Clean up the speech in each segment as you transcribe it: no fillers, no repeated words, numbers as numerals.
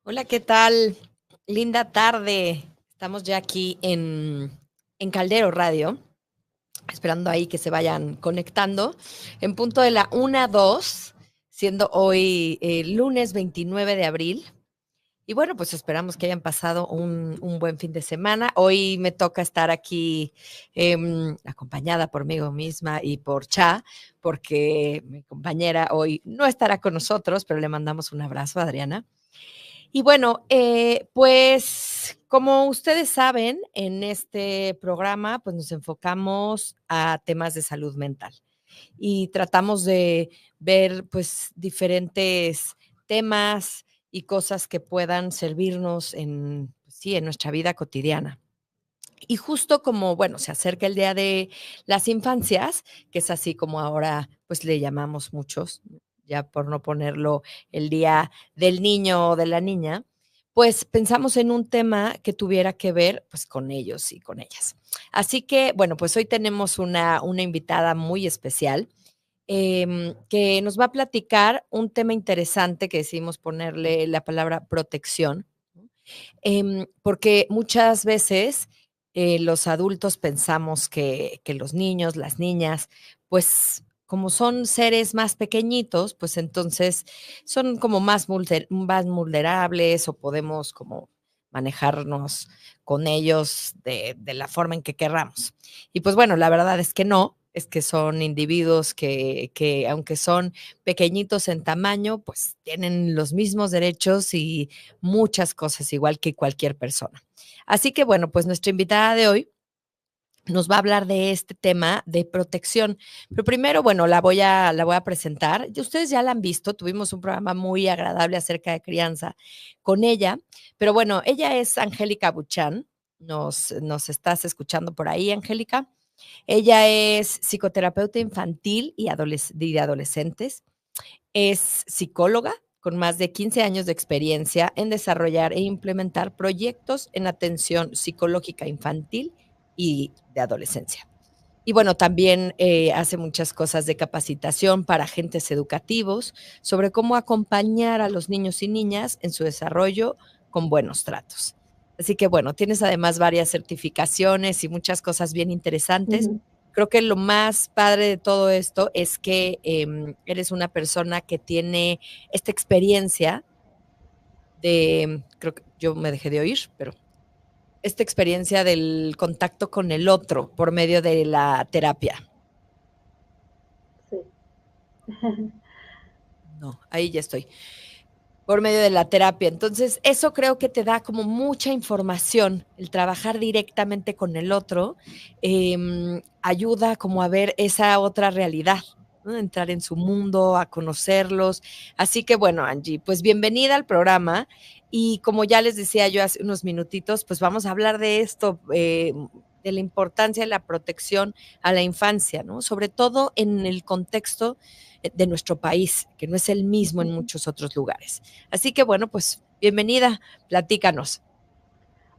Hola, ¿qué tal? Linda tarde. Estamos ya aquí en Caldero Radio, esperando ahí que se vayan conectando. En punto de la 1:02, siendo hoy lunes 29 de abril. Y bueno, pues esperamos que hayan pasado un buen fin de semana. Hoy me toca estar aquí acompañada por mí misma y por Cha, porque mi compañera hoy no estará con nosotros, pero le mandamos un abrazo a Adriana. Y bueno, pues como ustedes saben, en este programa pues nos enfocamos a temas de salud mental y tratamos de ver pues diferentes temas y cosas que puedan servirnos en, pues, sí, en nuestra vida cotidiana. Y justo como, bueno, se acerca el Día de las Infancias, que es así como ahora pues le llamamos muchos, ya por no ponerlo el Día del Niño o de la Niña, pues pensamos en un tema que tuviera que ver pues con ellos y con ellas. Así que, bueno, pues hoy tenemos una invitada muy especial que nos va a platicar un tema interesante que decidimos ponerle la palabra protección, ¿no? Porque muchas veces los adultos pensamos que los niños, las niñas, pues como son seres más pequeñitos, pues entonces son como más vulnerables o podemos como manejarnos con ellos de la forma en que querramos. Y pues bueno, la verdad es que no, es que son individuos que aunque son pequeñitos en tamaño, pues tienen los mismos derechos y muchas cosas igual que cualquier persona. Así que bueno, pues nuestra invitada de hoy nos va a hablar de este tema de protección. Pero primero, bueno, la voy a presentar. Y ustedes ya la han visto, tuvimos un programa muy agradable acerca de crianza con ella. Pero bueno, ella es Angélica Buchan. Nos estás escuchando por ahí, Angélica. Ella es psicoterapeuta infantil y de adolescentes. Es psicóloga con más de 15 años de experiencia en desarrollar e implementar proyectos en atención psicológica infantil y de adolescencia. Y bueno, también hace muchas cosas de capacitación para agentes educativos sobre cómo acompañar a los niños y niñas en su desarrollo con buenos tratos. Así que bueno, tienes además varias certificaciones y muchas cosas bien interesantes. Ujú. Creo que lo más padre de todo esto es que eres una persona que tiene esta experiencia creo que yo me dejé de oír, pero esta experiencia del contacto con el otro por medio de la terapia. Sí. No, ahí ya estoy. Por medio de la terapia. Entonces, eso creo que te da como mucha información, el trabajar directamente con el otro, ayuda como a ver esa otra realidad, ¿no? Entrar en su mundo, a conocerlos. Así que bueno, Angie, pues bienvenida al programa. Y como ya les decía yo hace unos minutitos, pues vamos a hablar de esto, de la importancia de la protección a la infancia, ¿no? Sobre todo en el contexto de nuestro país, que no es el mismo en muchos otros lugares. Así que bueno, pues bienvenida, platícanos.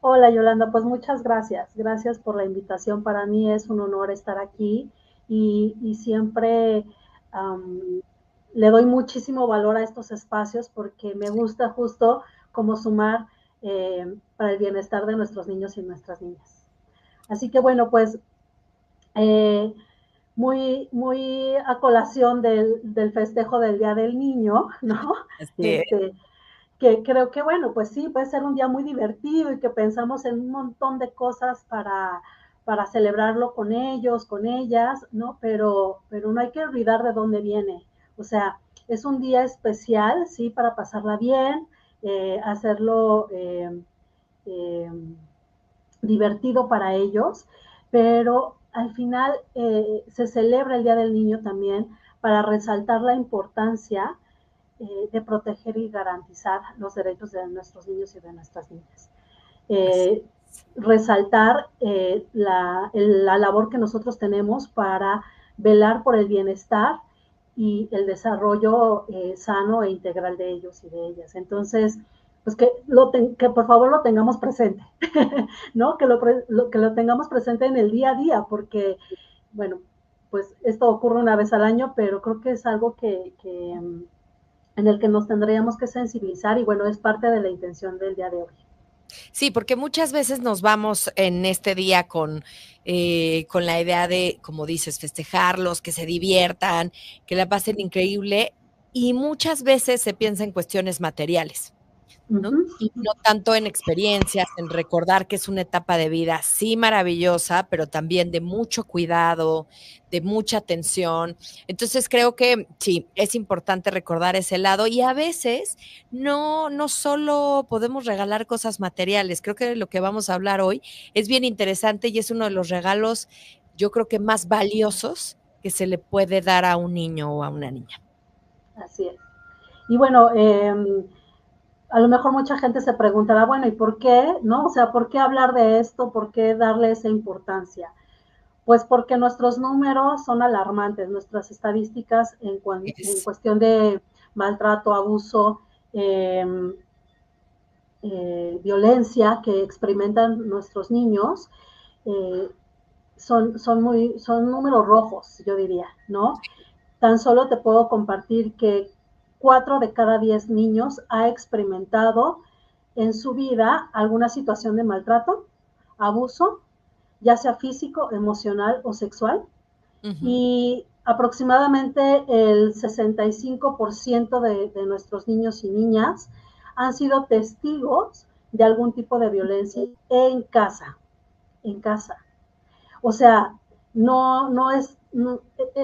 Hola Yolanda, pues muchas gracias. Gracias por la invitación. Para mí es un honor estar aquí y siempre um, le doy muchísimo valor a estos espacios porque me gusta justo como sumar para el bienestar de nuestros niños y nuestras niñas. Así que bueno, pues eh, muy a colación del festejo del Día del Niño, ¿no? Así es. Este, que creo que, bueno, pues sí, puede ser un día muy divertido y que pensamos en un montón de cosas para celebrarlo con ellos, con ellas, ¿no? Pero no hay que olvidar de dónde viene. O sea, es un día especial, sí, para pasarla bien, hacerlo eh, divertido para ellos, pero al final se celebra el Día del Niño también para resaltar la importancia de proteger y garantizar los derechos de nuestros niños y de nuestras niñas. Así Eh, es. Resaltar la labor que nosotros tenemos para velar por el bienestar y el desarrollo sano e integral de ellos y de ellas. Entonces, pues que por favor lo tengamos presente, ¿no? Que lo tengamos presente en el día a día, porque, bueno, pues esto ocurre una vez al año, pero creo que es algo que en el que nos tendríamos que sensibilizar y bueno, es parte de la intención del día de hoy. Sí, porque muchas veces nos vamos en este día con la idea de, como dices, festejarlos, que se diviertan, que la pasen increíble, y muchas veces se piensa en cuestiones materiales. ¿No? Ujú. Y no tanto en experiencias, en recordar que es una etapa de vida, sí maravillosa, pero también de mucho cuidado, de mucha atención. Entonces creo que sí, es importante recordar ese lado y a veces no solo podemos regalar cosas materiales, creo que lo que vamos a hablar hoy es bien interesante y es uno de los regalos, yo creo que más valiosos que se le puede dar a un niño o a una niña. Así es. Y bueno, a lo mejor mucha gente se preguntará, bueno, ¿y por qué? ¿No? O sea, ¿por qué hablar de esto? ¿Por qué darle esa importancia? Pues porque nuestros números son alarmantes, nuestras estadísticas en Es. cuestión de maltrato, abuso, eh, violencia que experimentan nuestros niños, eh, son números rojos, yo diría, ¿no? Tan solo te puedo compartir que 4 de cada 10 niños ha experimentado en su vida alguna situación de maltrato, abuso, ya sea físico, emocional o sexual. Ujú. Y aproximadamente el 65% de nuestros niños y niñas han sido testigos de algún tipo de violencia en casa, en casa. O sea, no es,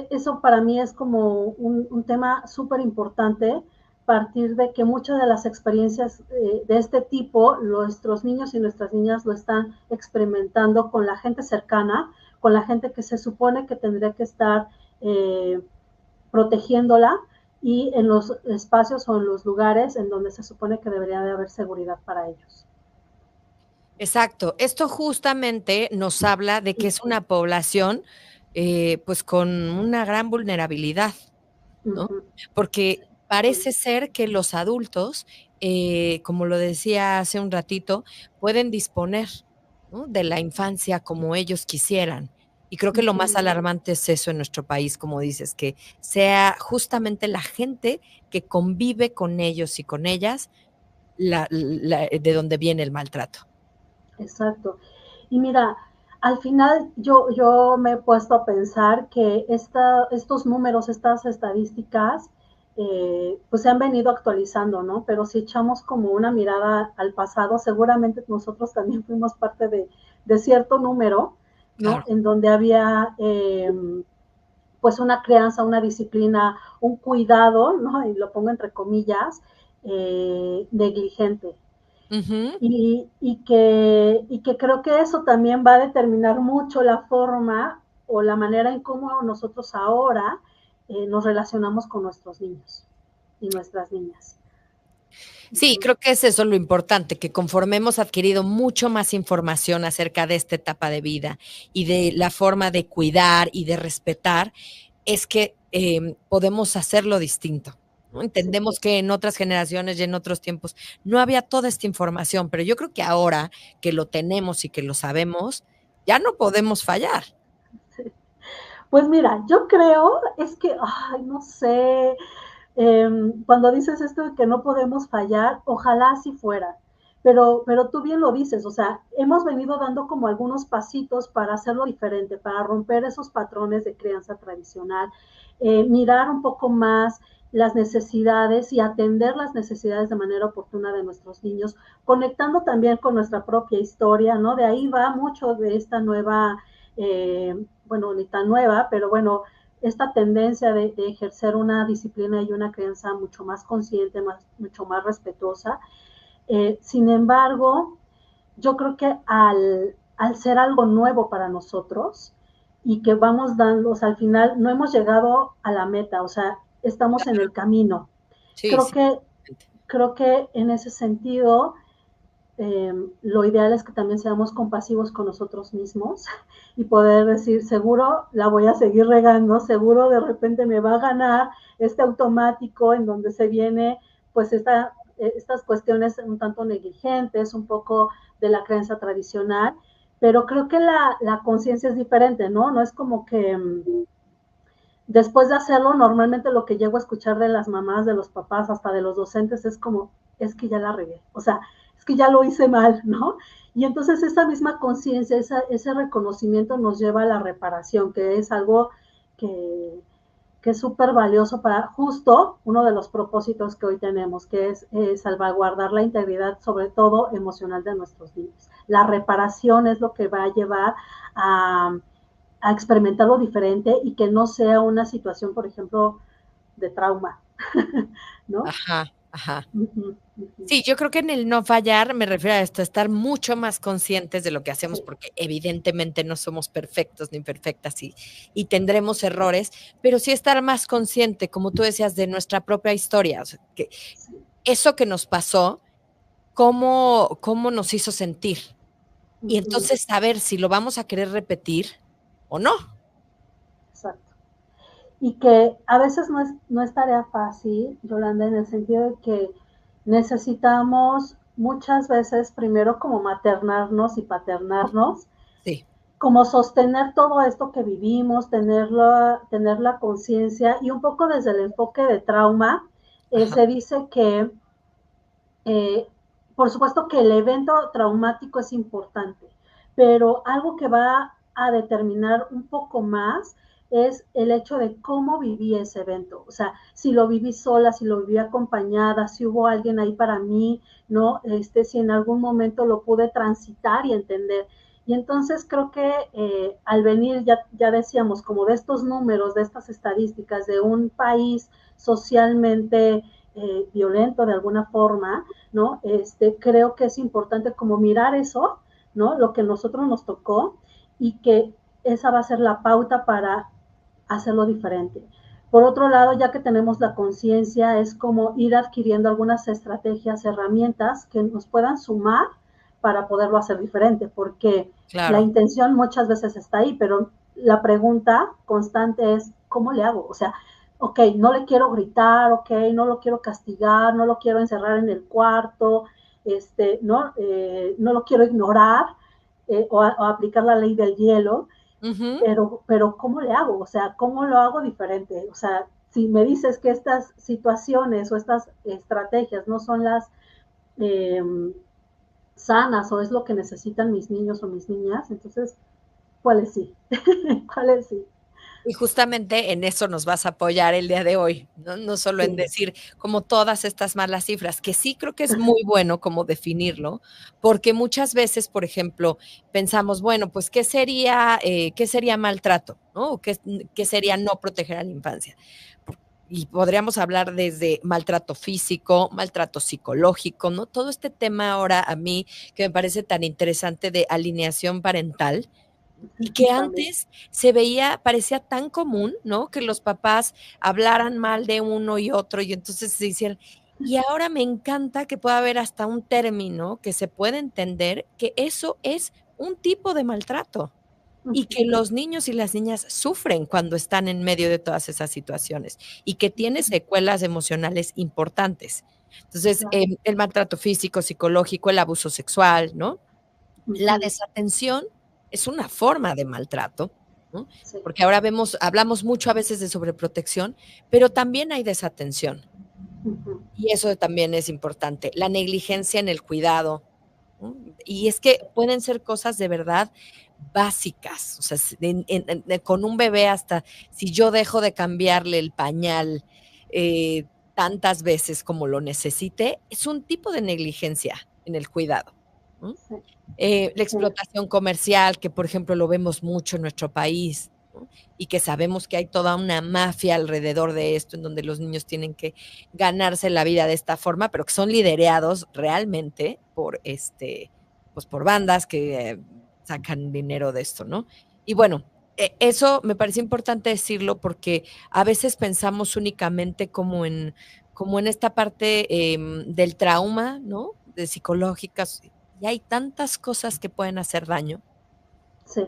eso para mí es como un tema súper importante, partir de que muchas de las experiencias de este tipo, nuestros niños y nuestras niñas lo están experimentando con la gente cercana, con la gente que se supone que tendría que estar eh, protegiéndola y en los espacios o en los lugares en donde se supone que debería de haber seguridad para ellos. Exacto. Esto justamente nos habla de que es una población, pues, con una gran vulnerabilidad, ¿no? Ujú. Porque parece ser que los adultos, como lo decía hace un ratito, pueden disponer, ¿no? De la infancia como ellos quisieran. Y creo que lo más Ujú. alarmante es eso en nuestro país, como dices, que sea justamente la gente que convive con ellos y con ellas, de donde viene el maltrato. Exacto. Y mira, al final yo me he puesto a pensar que estos números, estas estadísticas, pues se han venido actualizando, ¿no? Pero si echamos como una mirada al pasado, seguramente nosotros también fuimos parte de cierto número, ¿no? Claro. En donde había pues una crianza, una disciplina, un cuidado, ¿no? Y lo pongo entre comillas, negligente, Ujú. y que creo que eso también va a determinar mucho la forma o la manera en cómo nosotros ahora nos relacionamos con nuestros niños y nuestras niñas. Sí, creo que es eso lo importante, que conforme hemos adquirido mucho más información acerca de esta etapa de vida y de la forma de cuidar y de respetar, es que podemos hacerlo distinto, ¿no? Sí, Entendemos que en otras generaciones y en otros tiempos no había toda esta información, pero yo creo que ahora que lo tenemos y que lo sabemos, ya no podemos fallar. sí. Pues mira, yo creo, es que, ay, no sé, cuando dices esto de que no podemos fallar, ojalá así fuera. Pero tú bien lo dices, o sea, hemos venido dando como algunos pasitos para hacerlo diferente, para romper esos patrones de crianza tradicional, mirar un poco más las necesidades y atender las necesidades de manera oportuna de nuestros niños, conectando también con nuestra propia historia, ¿no? De ahí va mucho de esta nueva, bueno, ni tan nueva, pero bueno, esta tendencia de ejercer una disciplina y una crianza mucho más consciente, mucho más respetuosa. Sin embargo, yo creo que al ser algo nuevo para nosotros y que vamos dando, o sea, al final no hemos llegado a la meta, o sea, estamos en el camino. Sí, Creo sí. que, creo que en ese sentido lo ideal es que también seamos compasivos con nosotros mismos y poder decir, seguro la voy a seguir regando, seguro de repente me va a ganar este automático en donde se viene pues estas cuestiones un tanto negligentes, un poco de la creencia tradicional, pero creo que la conciencia es diferente, ¿no? No es como que después de hacerlo, normalmente lo que llego a escuchar de las mamás, de los papás, hasta de los docentes, es como, es que ya la regué, o sea, es que ya lo hice mal, ¿no? Y entonces esa misma conciencia, ese reconocimiento nos lleva a la reparación, que es algo que, que es súper valioso para justo uno de los propósitos que hoy tenemos, que es salvaguardar la integridad, sobre todo emocional de nuestros niños. La reparación es lo que va a llevar a experimentarlo diferente y que no sea una situación, por ejemplo, de trauma, ¿no? Ajá, ajá. Uh -huh, uh -huh. Sí, yo creo que en el no fallar me refiero a esto, a estar mucho más conscientes de lo que hacemos, Sí. porque evidentemente no somos perfectos ni perfectas y tendremos errores, pero sí estar más consciente, como tú decías, de nuestra propia historia, o sea, que Sí. eso que nos pasó, cómo nos hizo sentir. Uh Y -huh. entonces saber si lo vamos a querer repetir o no. Exacto. Y que a veces no es tarea fácil, Yolanda, en el sentido de que necesitamos muchas veces primero como maternarnos y paternarnos, Sí. como sostener todo esto que vivimos, tener la conciencia y un poco desde el enfoque de trauma, Ajá. se dice que eh, por supuesto que el evento traumático es importante, pero algo que va a determinar un poco más es el hecho de cómo viví ese evento. O sea, si lo viví sola, si lo viví acompañada, si hubo alguien ahí para mí, ¿no? Si en algún momento lo pude transitar y entender. Y entonces creo que al venir, ya decíamos, como de estos números, de estas estadísticas de un país socialmente violento de alguna forma, ¿no? Creo que es importante como mirar eso, ¿no? Lo que nosotros nos tocó y que esa va a ser la pauta para hacerlo diferente. Por otro lado, ya que tenemos la conciencia, es como ir adquiriendo algunas estrategias, herramientas que nos puedan sumar para poderlo hacer diferente, porque la Claro. intención muchas veces está ahí, pero la pregunta constante es, ¿cómo le hago? O sea, ok, no le quiero gritar, ok, no lo quiero castigar, no lo quiero encerrar en el cuarto, no lo quiero ignorar o aplicar la ley del hielo, Ujú. pero ¿cómo le hago? O sea, ¿cómo lo hago diferente? O sea, si me dices que estas situaciones o estas estrategias no son las eh, sanas o es lo que necesitan mis niños o mis niñas, entonces, ¿cuáles sí? ¿Cuáles sí? Y justamente en eso nos vas a apoyar el día de hoy, ¿no? No solo en Sí. decir como todas estas malas cifras, que sí creo que es muy bueno como definirlo, porque muchas veces, por ejemplo, pensamos, bueno, pues, qué sería maltrato? ¿No? ¿O qué sería no proteger a la infancia? Y podríamos hablar desde maltrato físico, maltrato psicológico, ¿no? Todo este tema ahora a mí que me parece tan interesante de alineación parental, y que También. antes se veía, parecía tan común, ¿no? Que los papás hablaran mal de uno y otro y entonces se hicieran. Y ahora me encanta que pueda haber hasta un término que se pueda entender que eso es un tipo de maltrato y que los niños y las niñas sufren cuando están en medio de todas esas situaciones y que tiene secuelas emocionales importantes. Entonces, Claro. el maltrato físico, psicológico, el abuso sexual, ¿no? La desatención es una forma de maltrato, ¿no? Sí. Porque ahora hablamos mucho a veces de sobreprotección, pero también hay desatención, y eso también es importante. La negligencia en el cuidado, ¿no? Y es que pueden ser cosas de verdad básicas, o sea, con un bebé hasta si yo dejo de cambiarle el pañal, tantas veces como lo necesite, es un tipo de negligencia en el cuidado, ¿no? Sí. La Sí. explotación comercial, que por ejemplo lo vemos mucho en nuestro país, ¿no? Y que sabemos que hay toda una mafia alrededor de esto, en donde los niños tienen que ganarse la vida de esta forma, pero que son liderados realmente por pues por bandas que sacan dinero de esto, ¿no? Y bueno, eso me parece importante decirlo porque a veces pensamos únicamente como en esta parte del trauma, ¿no? De psicológicas, y hay tantas cosas que pueden hacer daño. Sí.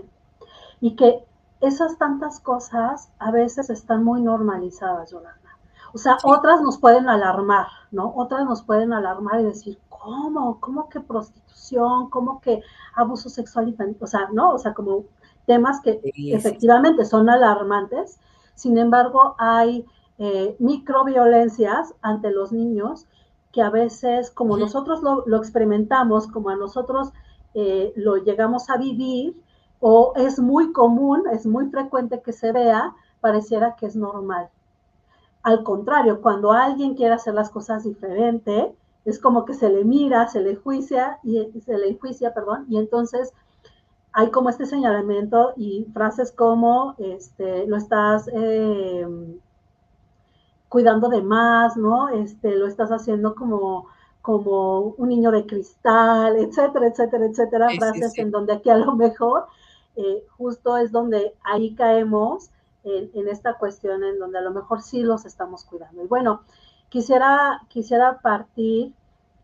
Y que esas tantas cosas a veces están muy normalizadas, Yolanda. O sea, Sí. otras nos pueden alarmar, ¿no? Otras nos pueden alarmar y decir, ¿cómo? ¿Cómo que prostitución? ¿Cómo que abuso sexual infantil? O sea, ¿no? O sea, como temas que Sí, sí, sí. efectivamente son alarmantes. Sin embargo, hay microviolencias ante los niños que a veces, como nosotros lo experimentamos, como a nosotros lo llegamos a vivir, o es muy común, es muy frecuente que se vea, pareciera que es normal. Al contrario, cuando alguien quiere hacer las cosas diferente, es como que se le mira, se le enjuicia, y entonces hay como este señalamiento y frases como, lo estás cuidando de más, ¿no? Lo estás haciendo como un niño de cristal, etcétera, etcétera, etcétera, Sí, sí, frases sí. en donde aquí a lo mejor justo es donde ahí caemos en esta cuestión en donde a lo mejor sí los estamos cuidando. Y bueno, quisiera partir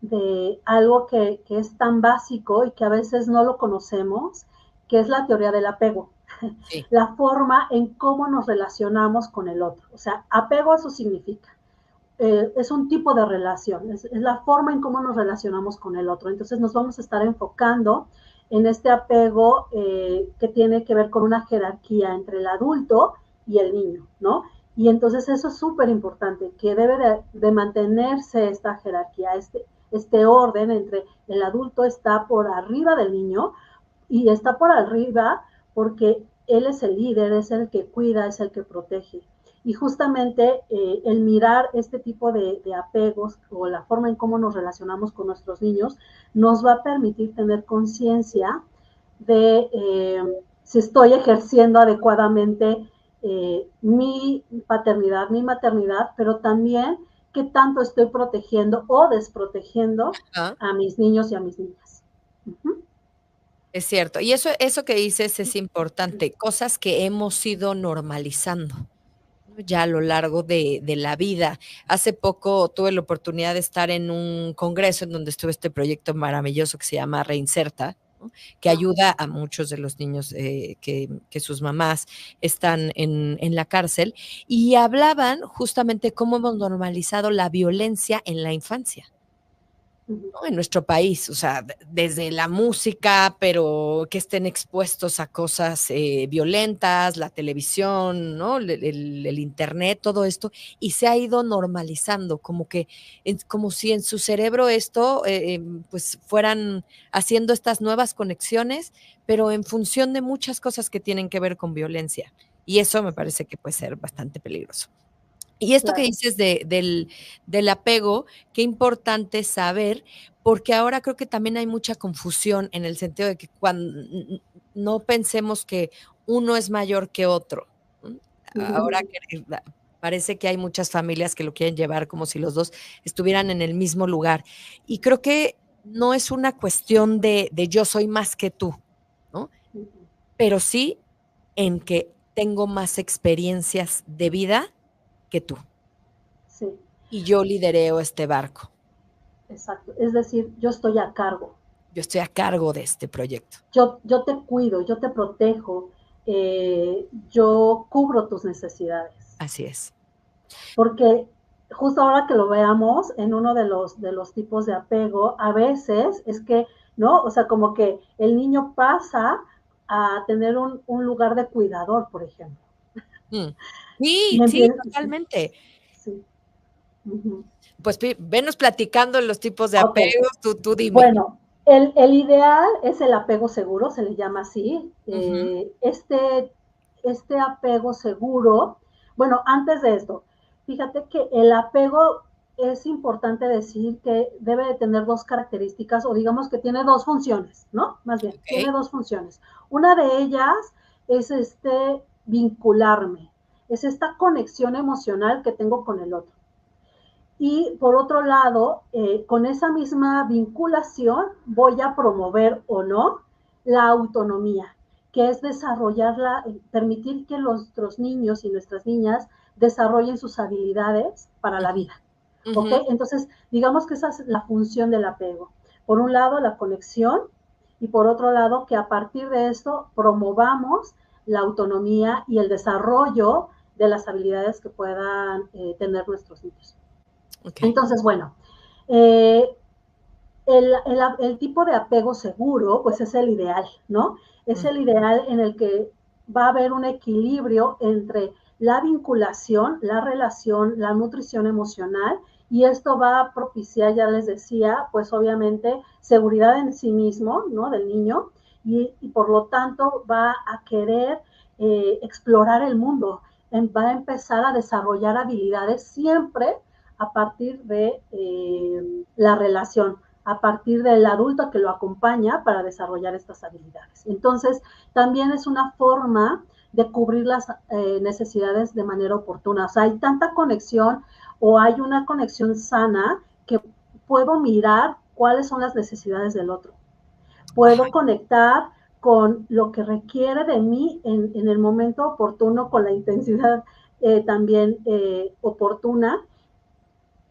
de algo que es tan básico y que a veces no lo conocemos, que es la teoría del apego. Sí. La forma en cómo nos relacionamos con el otro. O sea, apego eso significa. Es un tipo de relación, es la forma en cómo nos relacionamos con el otro. Entonces nos vamos a estar enfocando en este apego que tiene que ver con una jerarquía entre el adulto y el niño, ¿no? Y entonces eso es súper importante, que debe de mantenerse esta jerarquía, este orden entre el adulto está por arriba del niño y está por arriba porque él es el líder, es el que cuida, es el que protege. Y justamente el mirar este tipo de apegos o la forma en cómo nos relacionamos con nuestros niños nos va a permitir tener conciencia de si estoy ejerciendo adecuadamente mi paternidad, mi maternidad, pero también qué tanto estoy protegiendo o desprotegiendo Ah, a mis niños y a mis niñas. es cierto. Y eso que dices es importante, cosas que hemos ido normalizando, ¿no? Ya a lo largo de la vida. Hace poco tuve la oportunidad de estar en un congreso en donde estuvo este proyecto maravilloso que se llama Reinserta, ¿no? Que Ah, ayuda a muchos de los niños que sus mamás están en la cárcel, y hablaban justamente cómo hemos normalizado la violencia en la infancia. ujú. ¿No? En nuestro país, o sea, desde la música, pero que estén expuestos a cosas violentas, la televisión, ¿no? El internet, todo esto, y se ha ido normalizando, como que, como si en su cerebro esto, pues fueran haciendo estas nuevas conexiones, pero en función de muchas cosas que tienen que ver con violencia. Y eso me parece que puede ser bastante peligroso. Y esto que Claro. dices del apego, qué importante saber, porque ahora creo que también hay mucha confusión en el sentido de que cuando no pensemos que uno es mayor que otro. ¿Mm? Ahora que parece que hay muchas familias que lo quieren llevar como si los dos estuvieran en el mismo lugar. Y creo que no es una cuestión de yo soy más que tú, ¿no? Pero sí en que tengo más experiencias de vida que tú Sí, y yo lidereo este barco. exacto. Es decir, yo estoy a cargo. Yo estoy a cargo de este proyecto. Yo te cuido, yo te protejo, yo cubro tus necesidades. Así es. Porque justo ahora que lo veamos en uno de los tipos de apego, a veces es que, ¿no? O sea, como que el niño pasa a tener un lugar de cuidador, por ejemplo. Mm. Y Sí, sí, empieza, sí, totalmente. sí. Uh-huh. Pues venos platicando los tipos de Ok, apegos, tú dime. bueno, el ideal es el apego seguro, se le llama así. Ujú. Este apego seguro, bueno, antes de esto, fíjate que el apego es importante decir que debe de tener dos características, o digamos que tiene dos funciones, ¿no? Más bien, tiene Ok. dos funciones. Una de ellas es vincularme, es esta conexión emocional que tengo con el otro. Y por otro lado, con esa misma vinculación voy a promover o no la autonomía, que es desarrollarla, permitir que nuestros niños y nuestras niñas desarrollen sus habilidades para la Ujú, vida. ¿Ok? ujú. Entonces, digamos que esa es la función del apego. Por un lado, la conexión y por otro lado, que a partir de esto promovamos la autonomía y el desarrollo de las habilidades que puedan tener nuestros niños. Ok. Entonces, bueno, eh, el tipo de apego seguro, pues es el ideal, ¿no? Es Mm, el ideal en el que va a haber un equilibrio entre la vinculación, la relación, la nutrición emocional, y esto va a propiciar, ya les decía, pues obviamente seguridad en sí mismo, ¿no? Del niño, y por lo tanto va a querer explorar el mundo, va a empezar a desarrollar habilidades siempre a partir de la relación, a partir del adulto que lo acompaña para desarrollar estas habilidades. Entonces, también es una forma de cubrir las necesidades de manera oportuna. O sea, hay tanta conexión o hay una conexión sana que puedo mirar cuáles son las necesidades del otro. Puedo conectar con lo que requiere de mí en el momento oportuno, con la intensidad también oportuna,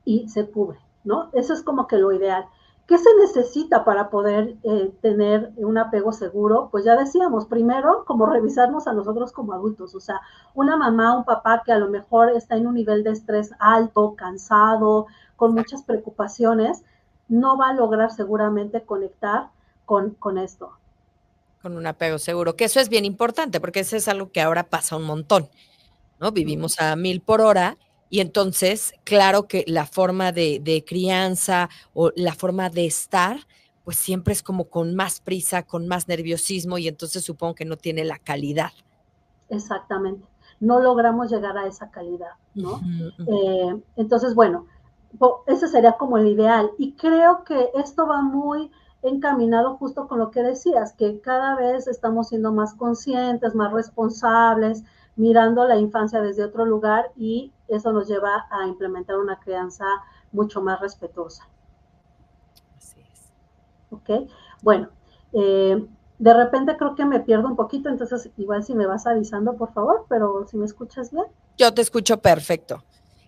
y se cubre, ¿no? Eso es como que lo ideal. ¿Qué se necesita para poder tener un apego seguro? Pues ya decíamos, primero, como revisarnos a nosotros como adultos, o sea, una mamá, un papá que a lo mejor está en un nivel de estrés alto, cansado, con muchas preocupaciones, no va a lograr seguramente conectar con esto. Con un apego seguro, que eso es bien importante, porque eso es algo que ahora pasa un montón, ¿no? Vivimos a 1000 por hora y entonces, claro que la forma de crianza o la forma de estar, pues siempre es como con más prisa, con más nerviosismo y entonces supongo que no tiene la calidad. Exactamente. No logramos llegar a esa calidad, ¿no? Ujú, ujú. Entonces, bueno, ese sería como el ideal. Y creo que esto va muy encaminado justo con lo que decías, que cada vez estamos siendo más conscientes, más responsables, mirando la infancia desde otro lugar, y eso nos lleva a implementar una crianza mucho más respetuosa. Así es. ¿Ok? Bueno, de repente creo que me pierdo un poquito, entonces igual si me vas avisando, por favor, pero si me escuchas bien. Yo te escucho perfecto.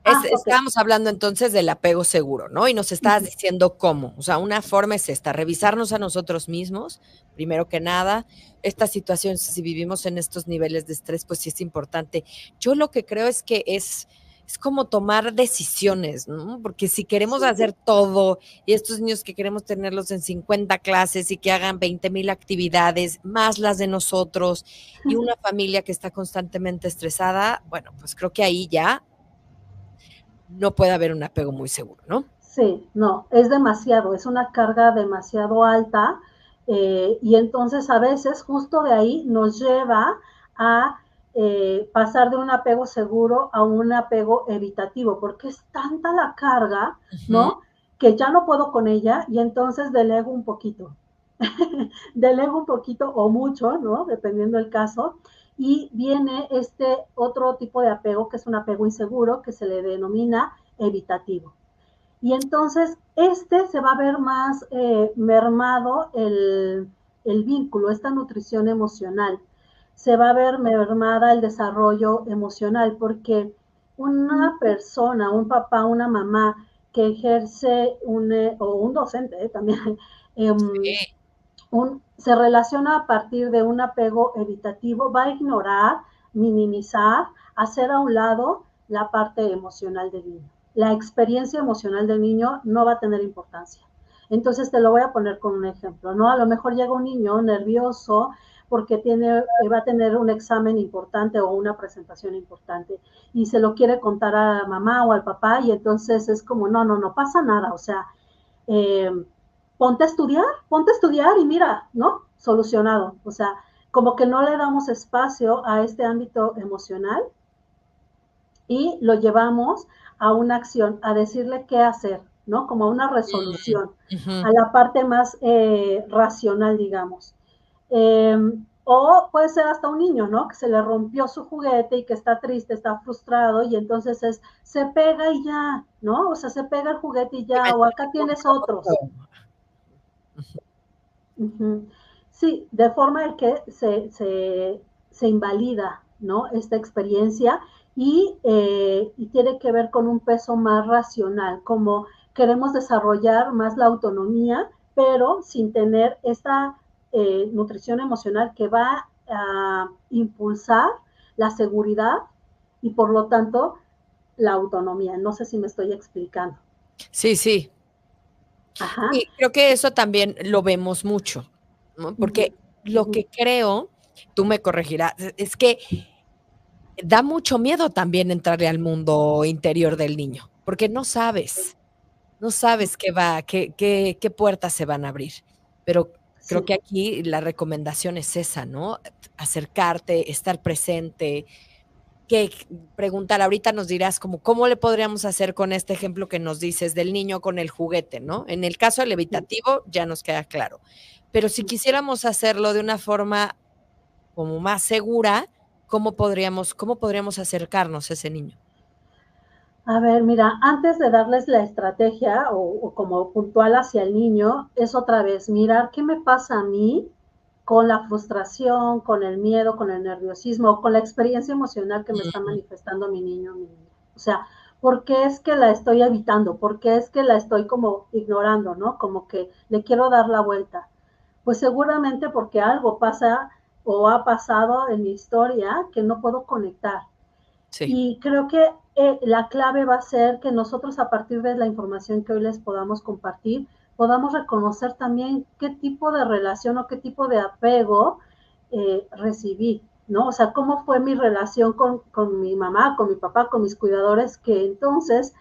Ok. Estábamos hablando entonces del apego seguro, ¿no? Y nos estabas Uh-huh. diciendo cómo. O sea, una forma es esta, revisarnos a nosotros mismos, primero que nada. Esta situación, si vivimos en estos niveles de estrés, pues sí es importante. Yo lo que creo es que es como tomar decisiones, ¿no? Porque si queremos Sí. hacer todo y estos niños que queremos tenerlos en 50 clases y que hagan 20,000 actividades, más las de nosotros, y una familia que está constantemente estresada, bueno, pues creo que ahí ya no puede haber un apego muy seguro, ¿no? Sí, no, es demasiado, es una carga demasiado alta, y entonces a veces justo de ahí nos lleva a pasar de un apego seguro a un apego evitativo, porque es tanta la carga, Ujú. ¿no? Que ya no puedo con ella y entonces delego un poquito. Delego un poquito o mucho, ¿no? Dependiendo del caso. Y viene este otro tipo de apego, que es un apego inseguro, que se le denomina evitativo. Y entonces se va a ver más mermado el vínculo, esta nutrición emocional. Se va a ver mermada el desarrollo emocional, porque una persona, un papá, una mamá que ejerce o un docente también, eh, Sí. se relaciona a partir de un apego evitativo, va a ignorar, minimizar, hacer a un lado la parte emocional del niño. La experiencia emocional del niño no va a tener importancia. Entonces te lo voy a poner con un ejemplo, ¿no? A lo mejor llega un niño nervioso porque va a tener un examen importante o una presentación importante y se lo quiere contar a la mamá o al papá, y entonces es como, no, no, no pasa nada, o sea, eh, ponte a estudiar y mira, ¿no? Solucionado. O sea, como que no le damos espacio a este ámbito emocional y lo llevamos a una acción, a decirle qué hacer, ¿no? Como a una resolución, Ujú. a la parte más racional, digamos. O puede ser hasta un niño, ¿no? Que se le rompió su juguete y que está triste, está frustrado, y entonces se pega y ya, ¿no? O sea, se pega el juguete y Y ya, me o acá tienes compro otros. otro. Ujú. Sí, de forma que se invalida, ¿no? Esta experiencia, y tiene que ver con un peso más racional, como queremos desarrollar más la autonomía, pero sin tener esta nutrición emocional que va a impulsar la seguridad y por lo tanto la autonomía. No sé si me estoy explicando. Sí, sí. Ajá. Y creo que eso también lo vemos mucho, ¿no? Uh -huh, Porque uh lo -huh. que creo, tú me corregirás, es que da mucho miedo también entrarle al mundo interior del niño, porque no sabes qué puertas se van a abrir. Pero creo Sí. que aquí la recomendación es esa, ¿no? Acercarte, estar presente, que preguntar, ahorita nos dirás como, ¿cómo le podríamos hacer con este ejemplo que nos dices del niño con el juguete, ¿no? En el caso del Sí. evitativo ya nos queda claro. Pero si quisiéramos hacerlo de una forma como más segura, cómo podríamos acercarnos a ese niño? A ver, mira, antes de darles la estrategia o como puntual hacia el niño, es otra vez mirar qué me pasa a mí con la frustración, con el miedo, con el nerviosismo, con la experiencia emocional que me está Ujú. manifestando mi niño o mi niña. O sea, ¿por qué es que la estoy evitando? ¿Por qué es que la estoy como ignorando, no? Como que le quiero dar la vuelta. Pues seguramente porque algo pasa o ha pasado en mi historia que no puedo conectar. Sí, Y creo que la clave va a ser que nosotros a partir de la información que hoy les podamos compartir, podamos reconocer también qué tipo de relación o qué tipo de apego recibí, ¿no? O sea, cómo fue mi relación con mi mamá, con mi papá, con mis cuidadores, que entonces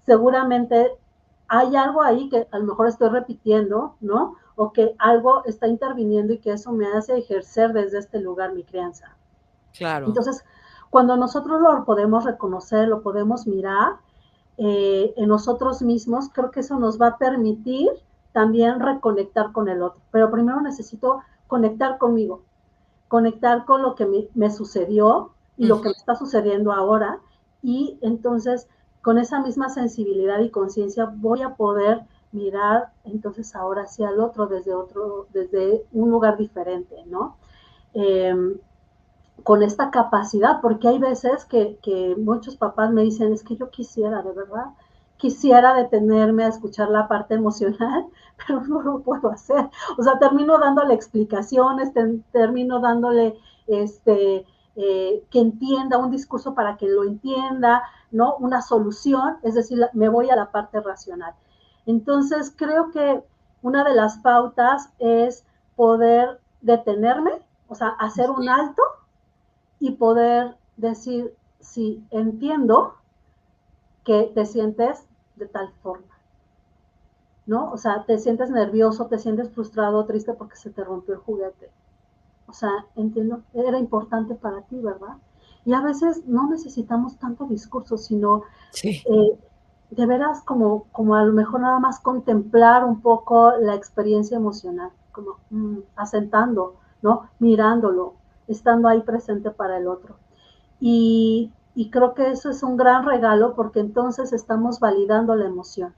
seguramente hay algo ahí que a lo mejor estoy repitiendo, ¿no? O que algo está interviniendo y que eso me hace ejercer desde este lugar mi crianza. claro. Entonces, cuando nosotros lo podemos reconocer, lo podemos mirar en nosotros mismos, creo que eso nos va a permitir también reconectar con el otro. Pero primero necesito conectar conmigo, conectar con lo que me sucedió y lo Ujú, que me está sucediendo ahora. Y entonces, con esa misma sensibilidad y conciencia, voy a poder mirar entonces ahora hacia el otro, desde un lugar diferente, ¿no? Eh, con esta capacidad, porque hay veces que muchos papás me dicen, es que yo quisiera, de verdad, quisiera detenerme a escuchar la parte emocional, pero no lo puedo hacer. O sea, termino dándole explicaciones, termino dándole que entienda un discurso para que lo entienda, ¿no? Una solución, es decir, me voy a la parte racional. Entonces, creo que una de las pautas es poder detenerme, o sea, hacer un alto y poder decir, sí, entiendo que te sientes de tal forma, ¿no? O sea, te sientes nervioso, te sientes frustrado, triste porque se te rompió el juguete. O sea, entiendo, era importante para ti, ¿verdad? Y a veces no necesitamos tanto discurso, sino sí, eh, de veras como a lo mejor nada más contemplar un poco la experiencia emocional, como asentando, ¿no? Mirándolo, estando ahí presente para el otro. Y creo que eso es un gran regalo porque entonces estamos validando la emoción.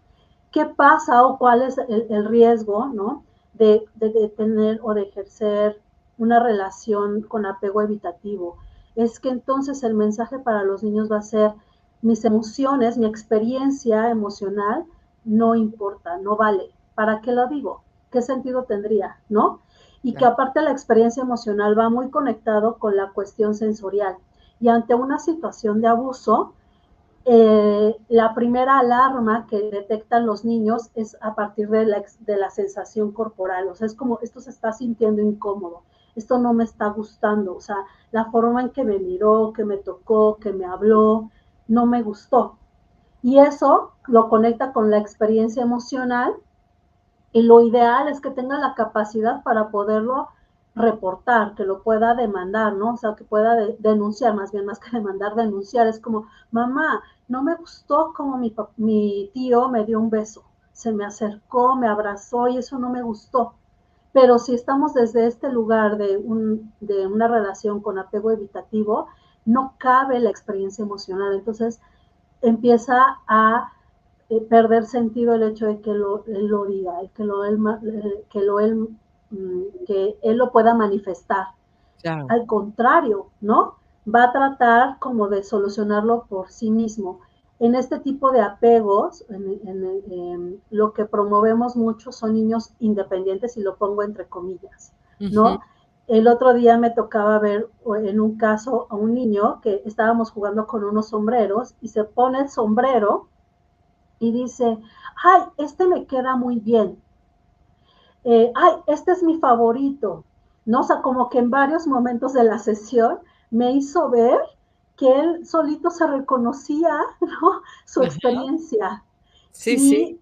¿Qué pasa o cuál es el riesgo, ¿no? De tener o de ejercer una relación con apego evitativo? Es que entonces el mensaje para los niños va a ser, mis emociones, mi experiencia emocional no importa, no vale. ¿Para qué lo digo? ¿Qué sentido tendría? ¿No? Y que claro. aparte la experiencia emocional va muy conectado con la cuestión sensorial. Y ante una situación de abuso, la primera alarma que detectan los niños es a partir de la sensación corporal. O sea, es como, esto se está sintiendo incómodo, esto no me está gustando. O sea, la forma en que me miró, que me tocó, que me habló, no me gustó. Y eso lo conecta con la experiencia emocional y lo ideal es que tenga la capacidad para poderlo reportar, que lo pueda demandar, ¿no? O sea, que pueda denunciar, más bien más que demandar, denunciar. Es como, mamá, no me gustó como mi tío me dio un beso, se me acercó, me abrazó y eso no me gustó. Pero si estamos desde este lugar de una relación con apego evitativo, no cabe la experiencia emocional. Entonces empieza a perder sentido el hecho de que él lo diga, que él lo pueda manifestar. Claro. Al contrario, ¿no? Va a tratar como de solucionarlo por sí mismo. En este tipo de apegos, lo que promovemos mucho son niños independientes y lo pongo entre comillas, Ujú. ¿no? El otro día me tocaba ver en un caso a un niño que estábamos jugando con unos sombreros y se pone el sombrero y dice, ay, este me queda muy bien, ay, este es mi favorito, ¿no? O sea, como que en varios momentos de la sesión me hizo ver que él solito se reconocía, ¿no? Su Ajá. experiencia. Sí, sí.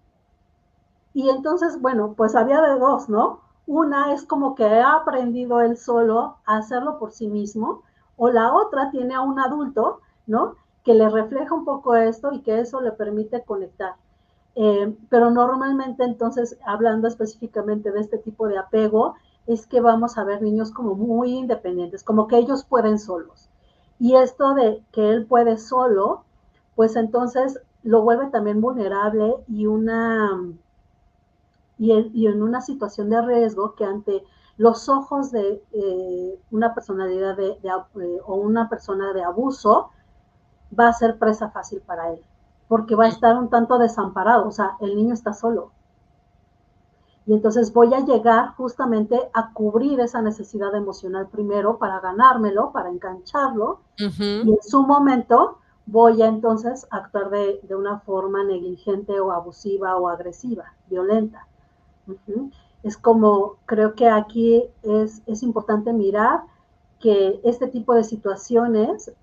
Y, y entonces, bueno, pues había de dos, ¿no? Una es como que ha aprendido él solo a hacerlo por sí mismo, o la otra tiene a un adulto, ¿no? Que le refleja un poco esto y que eso le permite conectar. Pero normalmente entonces, hablando específicamente de este tipo de apego, es que vamos a ver niños como muy independientes, como que ellos pueden solos. Y esto de que él puede solo, pues entonces lo vuelve también vulnerable y en una situación de riesgo que ante los ojos de una personalidad o una persona de abuso va a ser presa fácil para él, porque va a estar un tanto desamparado, o sea, el niño está solo. Y entonces voy a llegar justamente a cubrir esa necesidad emocional primero para ganármelo, para engancharlo, y Ujú. en su momento voy a entonces actuar de una forma negligente o abusiva o agresiva, violenta. Uh-huh. Es como, creo que aquí es importante mirar que este tipo de situaciones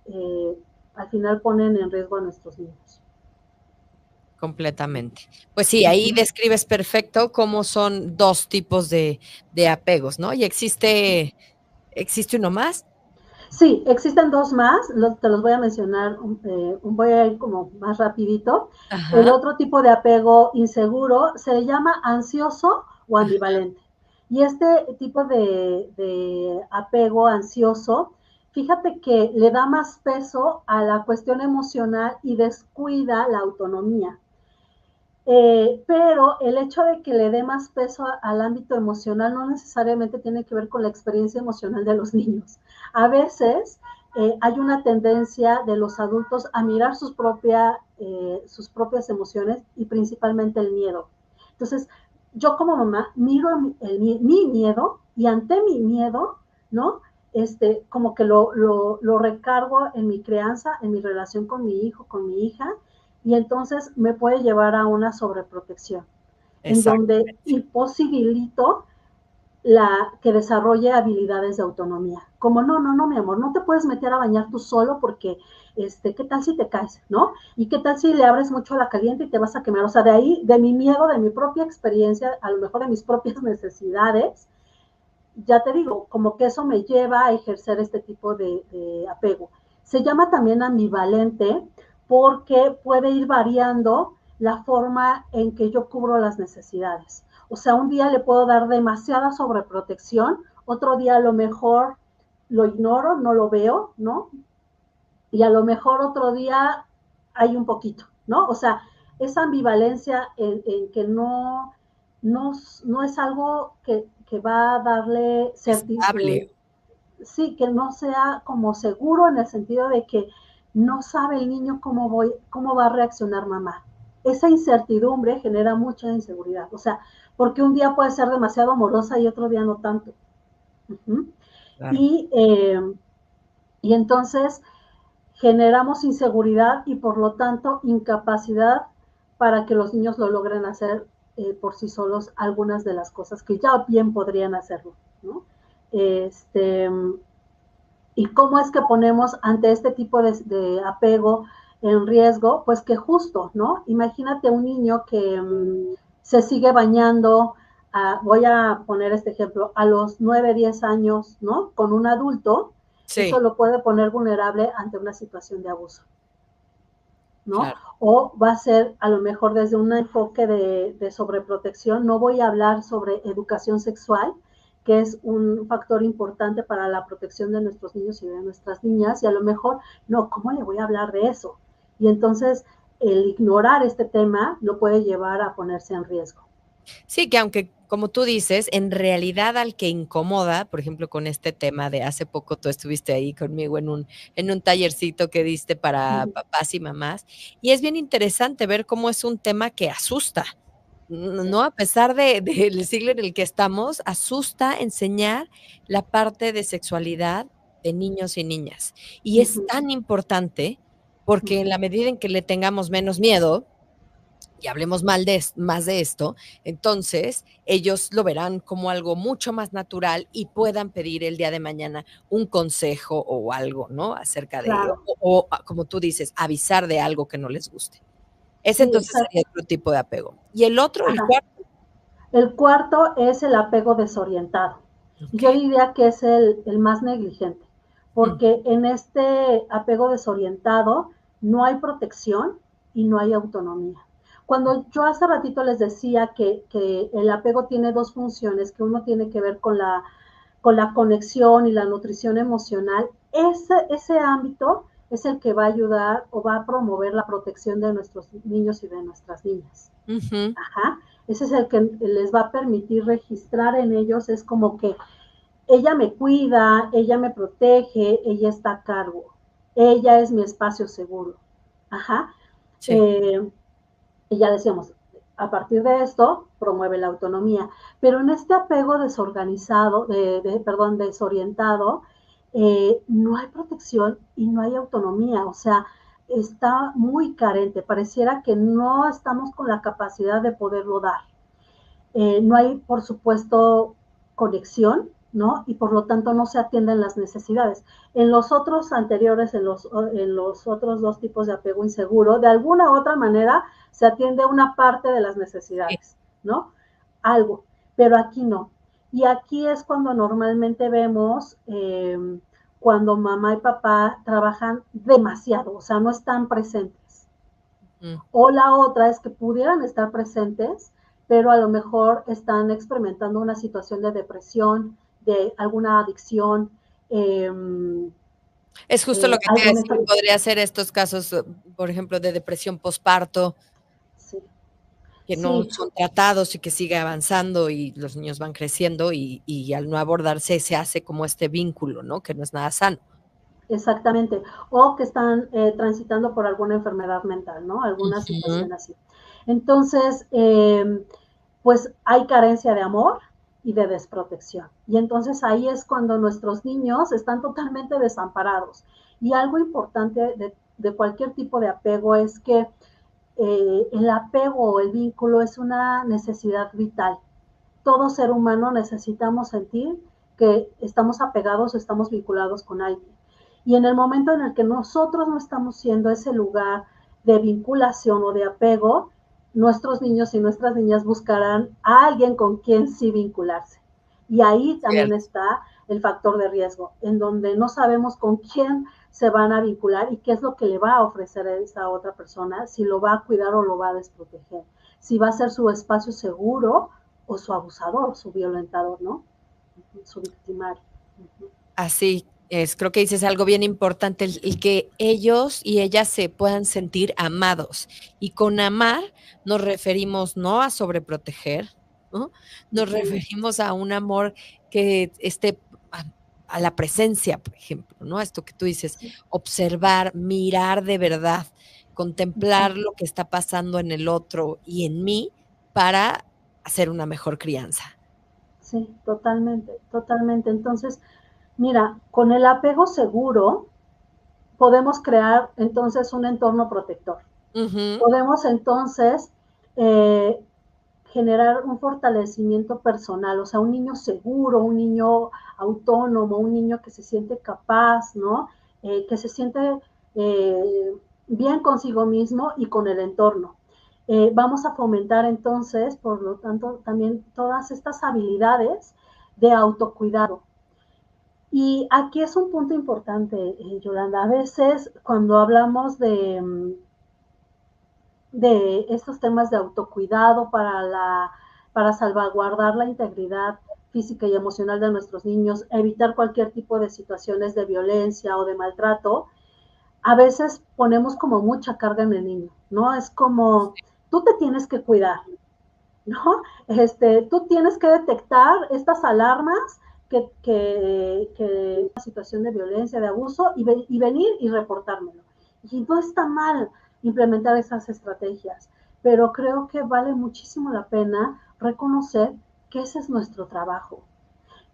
al final ponen en riesgo a nuestros niños. Completamente. Pues sí, ahí Uh-huh. describes perfecto cómo son dos tipos de apegos, ¿no? Y existe uno más. Sí, existen dos más, te los voy a mencionar, voy a ir como más rapidito. El Ajá. otro tipo de apego inseguro se llama ansioso o ambivalente. Y este tipo de apego ansioso, fíjate que le da más peso a la cuestión emocional y descuida la autonomía. Pero el hecho de que le dé más peso al ámbito emocional no necesariamente tiene que ver con la experiencia emocional de los niños. A veces hay una tendencia de los adultos a mirar sus propias emociones y principalmente el miedo. Entonces, yo como mamá miro mi miedo y ante mi miedo, ¿no? Como que lo recargo en mi crianza, en mi relación con mi hijo, con mi hija, y entonces me puede llevar a una sobreprotección, en donde Exactamente. imposibilito que desarrolle habilidades de autonomía. Como no, mi amor, no te puedes meter a bañar tú solo porque, ¿qué tal si te caes, no? ¿Y qué tal si le abres mucho a la caliente y te vas a quemar? O sea, de ahí, de mi miedo, de mi propia experiencia, a lo mejor de mis propias necesidades, ya te digo, como que eso me lleva a ejercer este tipo de apego. Se llama también ambivalente porque puede ir variando la forma en que yo cubro las necesidades. O sea, un día le puedo dar demasiada sobreprotección, otro día a lo mejor lo ignoro, no lo veo, ¿no? Y a lo mejor otro día hay un poquito, ¿no? O sea, esa ambivalencia en que no es algo que va a darle Estable. sí, que no sea como seguro en el sentido de que no sabe el niño cómo va a reaccionar mamá. Esa incertidumbre genera mucha inseguridad, o sea, porque un día puede ser demasiado amorosa y otro día no tanto. Uh-huh. Claro. Y, eh, y entonces generamos inseguridad y por lo tanto incapacidad para que los niños lo logren hacer por sí solos algunas de las cosas que ya bien podrían hacerlo, ¿no? Este, ¿Y cómo es que ponemos ante este tipo de apego en riesgo? Pues que justo, ¿no? Imagínate un niño que se sigue bañando, voy a poner este ejemplo, a los 9, 10 años, ¿no? Con un adulto, eso Sí, lo puede poner vulnerable ante una situación de abuso, ¿no? claro. O va a ser a lo mejor desde un enfoque de sobreprotección. No voy a hablar sobre educación sexual, que es un factor importante para la protección de nuestros niños y de nuestras niñas, y a lo mejor, no, ¿cómo le voy a hablar de eso? Y entonces el ignorar este tema lo puede llevar a ponerse en riesgo. Sí, que aunque, como tú dices, en realidad al que incomoda, por ejemplo, con este tema de hace poco tú estuviste ahí conmigo en un tallercito que diste para Uh-huh. papás y mamás, y es bien interesante ver cómo es un tema que asusta, Sí. ¿no? A pesar de del siglo en el que estamos, asusta enseñar la parte de sexualidad de niños y niñas. Y es Uh-huh. tan importante, porque en Uh-huh. la medida en que le tengamos menos miedo, y hablemos más de esto, entonces ellos lo verán como algo mucho más natural y puedan pedir el día de mañana un consejo o algo, ¿no? Acerca de ello. Claro, Como tú dices, avisar de algo que no les guste. Ese sí, entonces exacto. sería otro tipo de apego. Y el otro, el Ajá. cuarto. El cuarto es el apego desorientado. Y Ok. yo diría que es el más negligente, Mm, porque en este apego desorientado no hay protección y no hay autonomía. Cuando yo hace ratito les decía que el apego tiene dos funciones, que uno tiene que ver con la conexión y la nutrición emocional, ese ámbito es el que va a ayudar o va a promover la protección de nuestros niños y de nuestras niñas. ujú. Ajá. Ese es el que les va a permitir registrar en ellos, es como que ella me cuida, ella me protege, ella está a cargo, ella es mi espacio seguro. Ajá. Sí. Eh, y ya decíamos, a partir de esto promueve la autonomía, pero en este apego desorganizado, perdón, desorientado, no hay protección y no hay autonomía, o sea, está muy carente, pareciera que no estamos con la capacidad de poderlo dar. No hay, por supuesto, conexión, ¿no? Y por lo tanto no se atienden las necesidades. En los otros anteriores, en los otros dos tipos de apego inseguro, de alguna u otra manera se atiende una parte de las Sí. necesidades, ¿no? Algo, pero aquí no. Y aquí es cuando normalmente vemos cuando mamá y papá trabajan demasiado, o sea, no están presentes. Mm. O la otra es que pudieran estar presentes, pero a lo mejor están experimentando una situación de depresión, de alguna adicción, eh, Es justo lo que te iba a alguna... decir, podría ser estos casos, por ejemplo, de depresión postparto, Sí, que no sí, son tratados y que sigue avanzando y los niños van creciendo y al no abordarse se hace como este vínculo, ¿no? Que no es nada sano. exactamente. O que están transitando por alguna enfermedad mental, ¿no? Alguna Ujú. situación así. Entonces, pues hay carencia de amor y de desprotección. Y entonces ahí es cuando nuestros niños están totalmente desamparados. Y algo importante de cualquier tipo de apego es que el apego o el vínculo es una necesidad vital. Todo ser humano necesitamos sentir que estamos apegados o estamos vinculados con alguien. Y en el momento en el que nosotros no estamos siendo ese lugar de vinculación o de apego, nuestros niños y nuestras niñas buscarán a alguien con quien sí vincularse. Y ahí también Cierto. está el factor de riesgo, en donde no sabemos con quién se van a vincular y qué es lo que le va a ofrecer a esa otra persona, si lo va a cuidar o lo va a desproteger, si va a ser su espacio seguro o su abusador, su violentador, ¿no? Su victimario. Así es, creo que dices algo bien importante, el que ellos y ellas se puedan sentir amados. Y con amar nos referimos no a sobreproteger, ¿no? Nos referimos a un amor que esté a la presencia, por ejemplo, ¿no? Esto que tú dices, Sí, observar, mirar de verdad, contemplar lo que está pasando en el otro y en mí para hacer una mejor crianza. sí, totalmente, totalmente. Entonces, mira, con el apego seguro podemos crear entonces un entorno protector. Ujú. Podemos entonces eh, generar un fortalecimiento personal, o sea, un niño seguro, un niño autónomo, un niño que se siente capaz, ¿no? Que se siente bien consigo mismo y con el entorno. Vamos a fomentar entonces, por lo tanto, también todas estas habilidades de autocuidado. Y aquí es un punto importante, Yolanda. A veces cuando hablamos de estos temas de autocuidado para salvaguardar la integridad física y emocional de nuestros niños, evitar cualquier tipo de situaciones de violencia o de maltrato, a veces ponemos como mucha carga en el niño, ¿no? Es como, tú te tienes que cuidar, ¿no? Tú tienes que detectar estas alarmas que una situación de violencia, de abuso, y venir y reportármelo. Y no está mal implementar esas estrategias, pero creo que vale muchísimo la pena reconocer que ese es nuestro trabajo,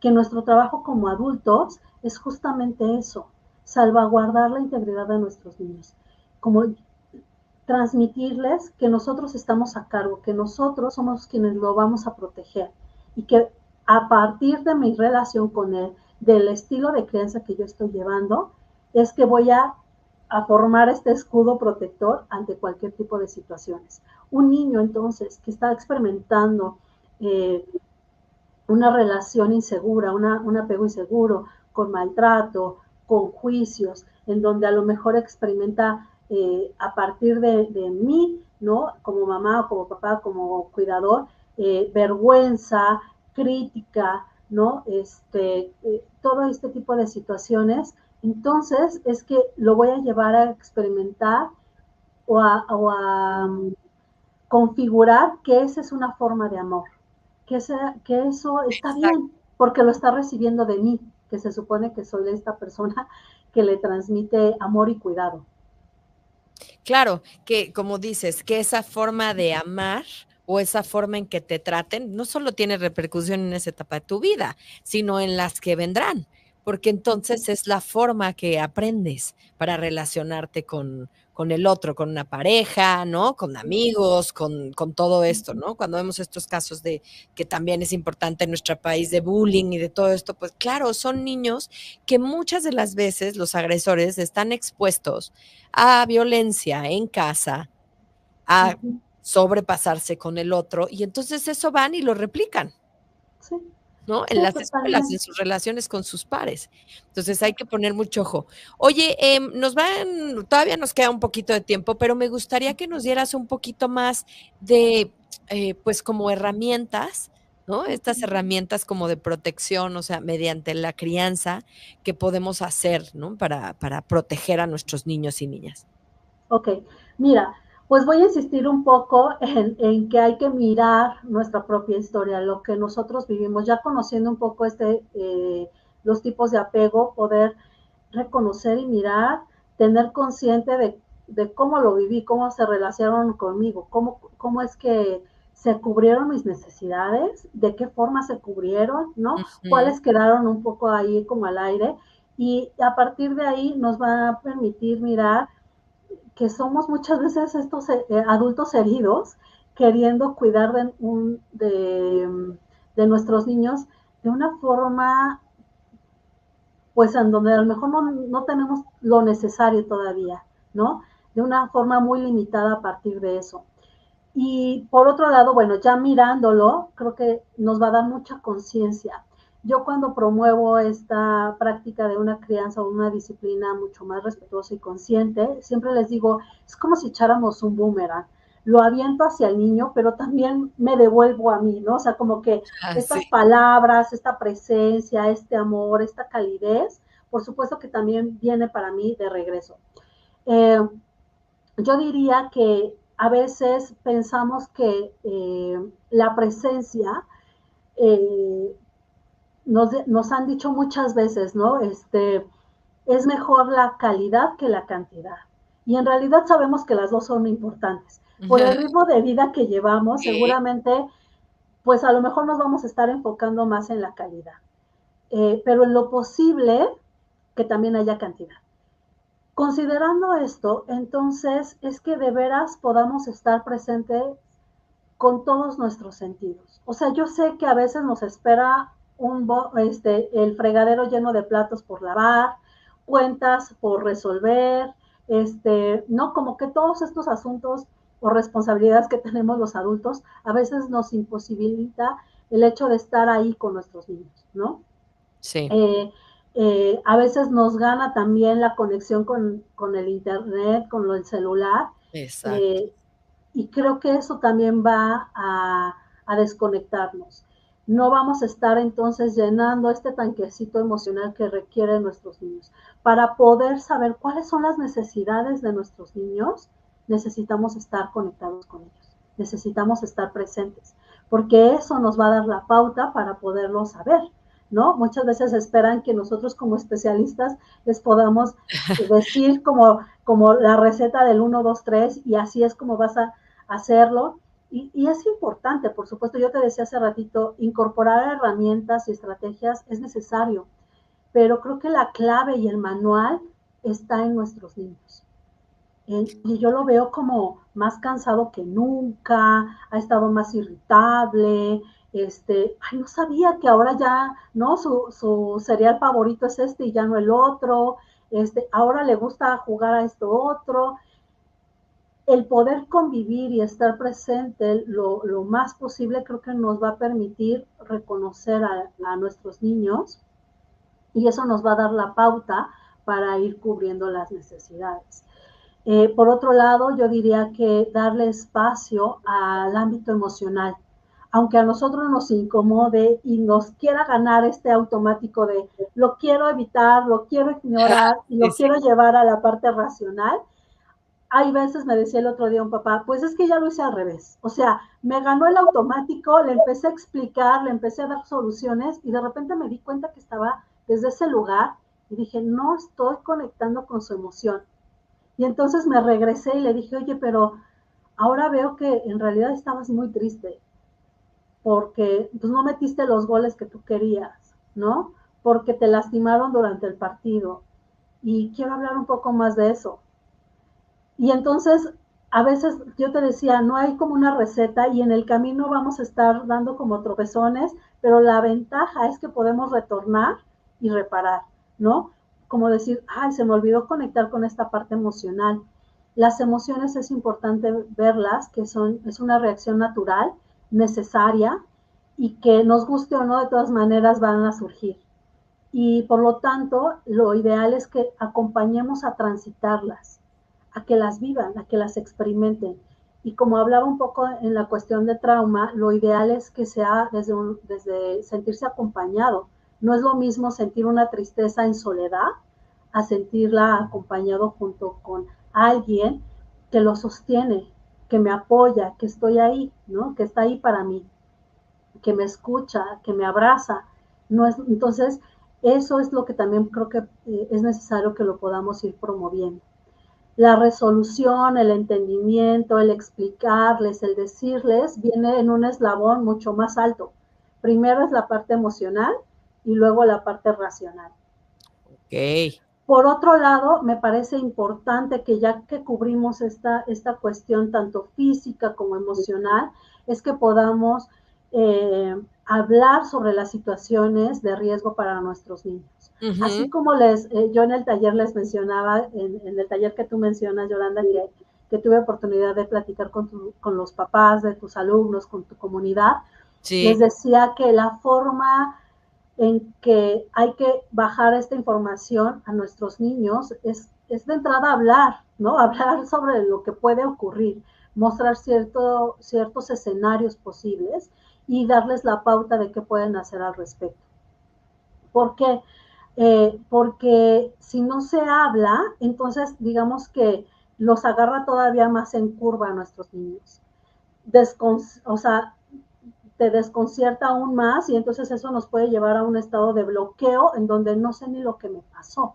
que nuestro trabajo como adultos es justamente eso, salvaguardar la integridad de nuestros niños. Como transmitirles que nosotros estamos a cargo, que nosotros somos quienes lo vamos a proteger y que a partir de mi relación con él, del estilo de crianza que yo estoy llevando, es que voy a formar este escudo protector ante cualquier tipo de situaciones. Un niño entonces que está experimentando una relación insegura, un apego inseguro, con maltrato, con juicios, en donde a lo mejor experimenta a partir de mí, ¿no? Como mamá, como papá, como cuidador, vergüenza, crítica, ¿no? Todo este tipo de situaciones. Entonces es que lo voy a llevar a experimentar o a configurar que esa es una forma de amor, que eso está Exacto. bien, porque lo está recibiendo de mí, que se supone que soy esta persona que le transmite amor y cuidado. Claro, que como dices, que esa forma de amar o esa forma en que te traten no solo tiene repercusión en esa etapa de tu vida, sino en las que vendrán, porque entonces es la forma que aprendes para relacionarte con el otro, con una pareja, ¿no? Con amigos, con todo esto, ¿no? Cuando vemos estos casos de que también es importante en nuestro país de bullying y de todo esto, pues claro, son niños que muchas de las veces los agresores están expuestos a violencia en casa, a sobrepasarse con el otro, y entonces eso van y lo replican, Sí, ¿no? En sí, las escuelas, en totalmente. sus relaciones con sus pares. Entonces hay que poner mucho ojo. Oye, todavía nos queda un poquito de tiempo, pero me gustaría que nos dieras un poquito más de, pues como herramientas, ¿no? Estas herramientas como de protección, o sea, mediante la crianza que podemos hacer, ¿no? Para proteger a nuestros niños y niñas. Ok, mira, pues voy a insistir un poco en que hay que mirar nuestra propia historia, lo que nosotros vivimos, ya conociendo un poco los tipos de apego, poder reconocer y mirar, tener consciente de cómo lo viví, cómo se relacionaron conmigo, cómo es que se cubrieron mis necesidades, de qué forma se cubrieron, ¿no? Ujú. Cuáles quedaron un poco ahí como al aire. Y a partir de ahí nos va a permitir mirar que somos muchas veces estos adultos heridos queriendo cuidar de nuestros niños de una forma pues en donde a lo mejor no tenemos lo necesario todavía, ¿no? De una forma muy limitada a partir de eso. Y por otro lado, bueno, ya mirándolo, creo que nos va a dar mucha conciencia. Yo cuando promuevo esta práctica de una crianza o una disciplina mucho más respetuosa y consciente, siempre les digo, es como si echáramos un boomerang. Lo aviento hacia el niño, pero también me devuelvo a mí, ¿no? O sea, como que Ah, sí. estas palabras, esta presencia, este amor, esta calidez, por supuesto que también viene para mí de regreso. Eh, yo diría que a veces pensamos que la presencia, eh, nos han dicho muchas veces, ¿no? Es mejor la calidad que la cantidad. Y en realidad sabemos que las dos son importantes. Por el ritmo de vida que llevamos, Sí. seguramente, pues a lo mejor nos vamos a estar enfocando más en la calidad. Pero en lo posible, que también haya cantidad. Considerando esto, entonces es que de veras podamos estar presentes con todos nuestros sentidos. O sea, yo sé que a veces nos espera el fregadero lleno de platos por lavar, cuentas por resolver, no, como que todos estos asuntos o responsabilidades que tenemos los adultos a veces nos imposibilita el hecho de estar ahí con nuestros niños, ¿no? Sí, Eh, a veces nos gana también la conexión con el internet, con el celular, exacto. eh, y creo que eso también va a desconectarnos. No vamos a estar entonces llenando este tanquecito emocional que requieren nuestros niños. Para poder saber cuáles son las necesidades de nuestros niños, necesitamos estar conectados con ellos, necesitamos estar presentes, porque eso nos va a dar la pauta para poderlo saber, ¿no? Muchas veces esperan que nosotros como especialistas les podamos decir como la receta del 1, 2, 3 y así es como vas a hacerlo. Y es importante, por supuesto, yo te decía hace ratito, incorporar herramientas y estrategias es necesario, pero creo que la clave y el manual está en nuestros niños. Y yo lo veo como más cansado que nunca, ha estado más irritable, ay, no sabía que ahora ya, ¿no? Su cereal favorito es y ya no el otro, ahora le gusta jugar a esto otro. El poder convivir y estar presente lo más posible creo que nos va a permitir reconocer a nuestros niños y eso nos va a dar la pauta para ir cubriendo las necesidades. Por otro lado, yo diría que darle espacio al ámbito emocional, aunque a nosotros nos incomode y nos quiera ganar este automático de lo quiero evitar, lo quiero ignorar y Sí, lo sí. quiero llevar a la parte racional. Hay veces, me decía el otro día un papá, pues es que ya lo hice al revés. O sea, me ganó el automático, le empecé a explicar, le empecé a dar soluciones y de repente me di cuenta que estaba desde ese lugar y dije, no estoy conectando con su emoción. Y entonces me regresé y le dije, oye, pero ahora veo que en realidad estabas muy triste porque pues, no metiste los goles que tú querías, ¿no? Porque te lastimaron durante el partido. Y quiero hablar un poco más de eso. Y entonces, a veces yo te decía, no hay como una receta y en el camino vamos a estar dando como tropezones, pero la ventaja es que podemos retornar y reparar, ¿no? Como decir, ay, se me olvidó conectar con esta parte emocional. Las emociones es importante verlas, que es una reacción natural, necesaria, y que nos guste o no, de todas maneras van a surgir. Y por lo tanto, lo ideal es que acompañemos a transitarlas, a que las vivan, a que las experimenten. Y como hablaba un poco en la cuestión de trauma, lo ideal es que sea desde sentirse acompañado. No es lo mismo sentir una tristeza en soledad a sentirla acompañado junto con alguien que lo sostiene, que me apoya, que estoy ahí, ¿no? Que está ahí para mí, que me escucha, que me abraza. No es, entonces, eso es lo que también creo que es necesario que lo podamos ir promoviendo. La resolución, el entendimiento, el explicarles, el decirles, viene en un eslabón mucho más alto. Primero es la parte emocional y luego la parte racional. Ok. Por otro lado, me parece importante que ya que cubrimos esta cuestión tanto física como emocional, es que podamos hablar sobre las situaciones de riesgo para nuestros niños. Así Ujú. como yo en el taller les mencionaba, en el taller que tú mencionas, Yolanda, que tuve oportunidad de platicar con los papás de tus alumnos, con tu comunidad, les Sí. decía que la forma en que hay que bajar esta información a nuestros niños es de entrada hablar, ¿no? Hablar sobre lo que puede ocurrir, mostrar ciertos escenarios posibles y darles la pauta de qué pueden hacer al respecto. ¿Por qué? Porque si no se habla, entonces digamos que los agarra todavía más en curva a nuestros niños. O sea, te desconcierta aún más y entonces eso nos puede llevar a un estado de bloqueo en donde no sé ni lo que me pasó.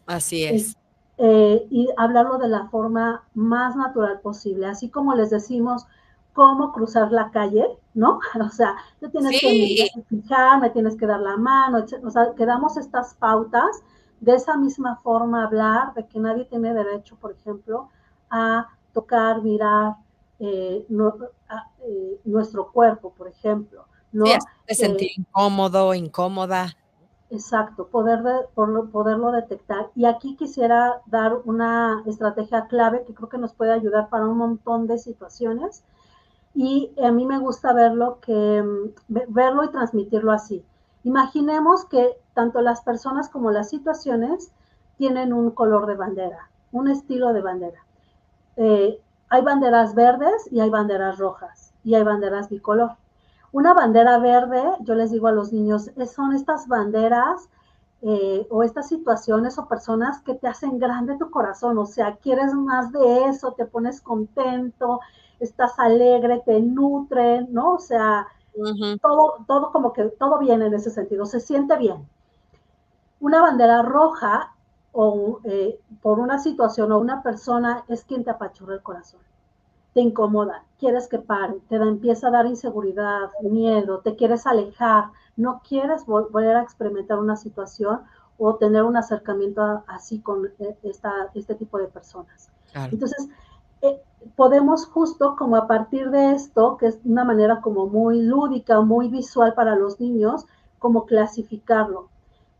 Así es. Y hablarlo de la forma más natural posible, así como les decimos cómo cruzar la calle, ¿no? O sea, te tienes que Sí. fijar, me tienes que dar la mano, o sea, que damos estas pautas, de esa misma forma hablar de que nadie tiene derecho, por ejemplo, a tocar, mirar nuestro cuerpo, por ejemplo, Sí, ¿no? hacerte sentir incómodo, incómoda. Exacto, poderlo detectar. Y aquí quisiera dar una estrategia clave que creo que nos puede ayudar para un montón de situaciones. Y a mí me gusta verlo y transmitirlo así. Imaginemos que tanto las personas como las situaciones tienen un color de bandera, un estilo de bandera. Hay banderas verdes y hay banderas rojas y hay banderas bicolor. Una bandera verde, yo les digo a los niños, son estas banderas o estas situaciones o personas que te hacen grande tu corazón, o sea, quieres más de eso, te pones contento, estás alegre, te nutren, ¿no? O sea, Ujú. todo como que todo bien en ese sentido, se siente bien. Una bandera roja por una situación o una persona es quien te apachurra el corazón, te incomoda, quieres que pare, empieza a dar inseguridad, miedo, te quieres alejar, no quieres volver a experimentar una situación o tener un acercamiento así con este tipo de personas. Claro. Entonces, podemos justo como a partir de esto, que es una manera como muy lúdica, muy visual para los niños, como clasificarlo.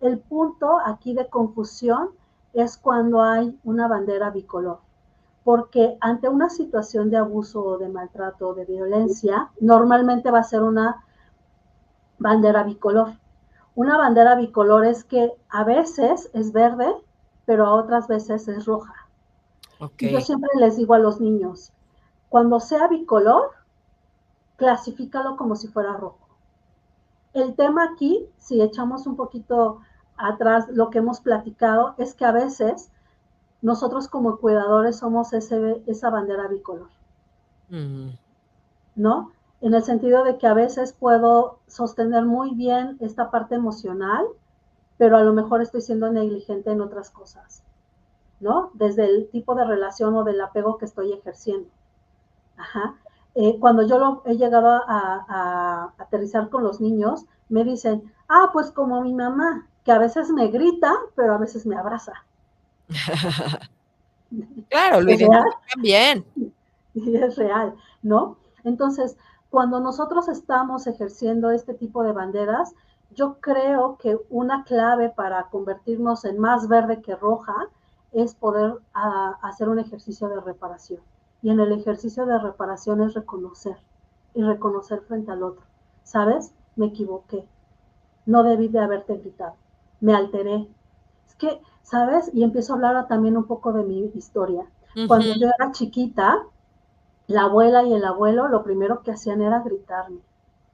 El punto aquí de confusión es cuando hay una bandera bicolor, porque ante una situación de abuso o de maltrato o de violencia, normalmente va a ser una bandera bicolor. Una bandera bicolor es que a veces es verde, pero a otras veces es roja. Ok. Y yo siempre les digo a los niños, cuando sea bicolor, clasifícalo como si fuera rojo. El tema aquí, si echamos un poquito atrás lo que hemos platicado, es que a veces nosotros como cuidadores somos esa bandera bicolor, ¿no? En el sentido de que a veces puedo sostener muy bien esta parte emocional, pero a lo mejor estoy siendo negligente en otras cosas, ¿no? Desde el tipo de relación o del apego que estoy ejerciendo. Ajá. Cuando yo he llegado a aterrizar con los niños, me dicen, pues como mi mamá, que a veces me grita, pero a veces me abraza. Claro, lo Es real, identifican bien. y es real, ¿no? Entonces, cuando nosotros estamos ejerciendo este tipo de banderas, yo creo que una clave para convertirnos en más verde que roja es poder hacer un ejercicio de reparación. Y en el ejercicio de reparación es reconocer y reconocer frente al otro. ¿Sabes? Me equivoqué. No debí de haberte gritado. Me alteré. Es que, ¿sabes? Y empiezo a hablar también un poco de mi historia. Cuando yo era chiquita, la abuela y el abuelo lo primero que hacían era gritarme.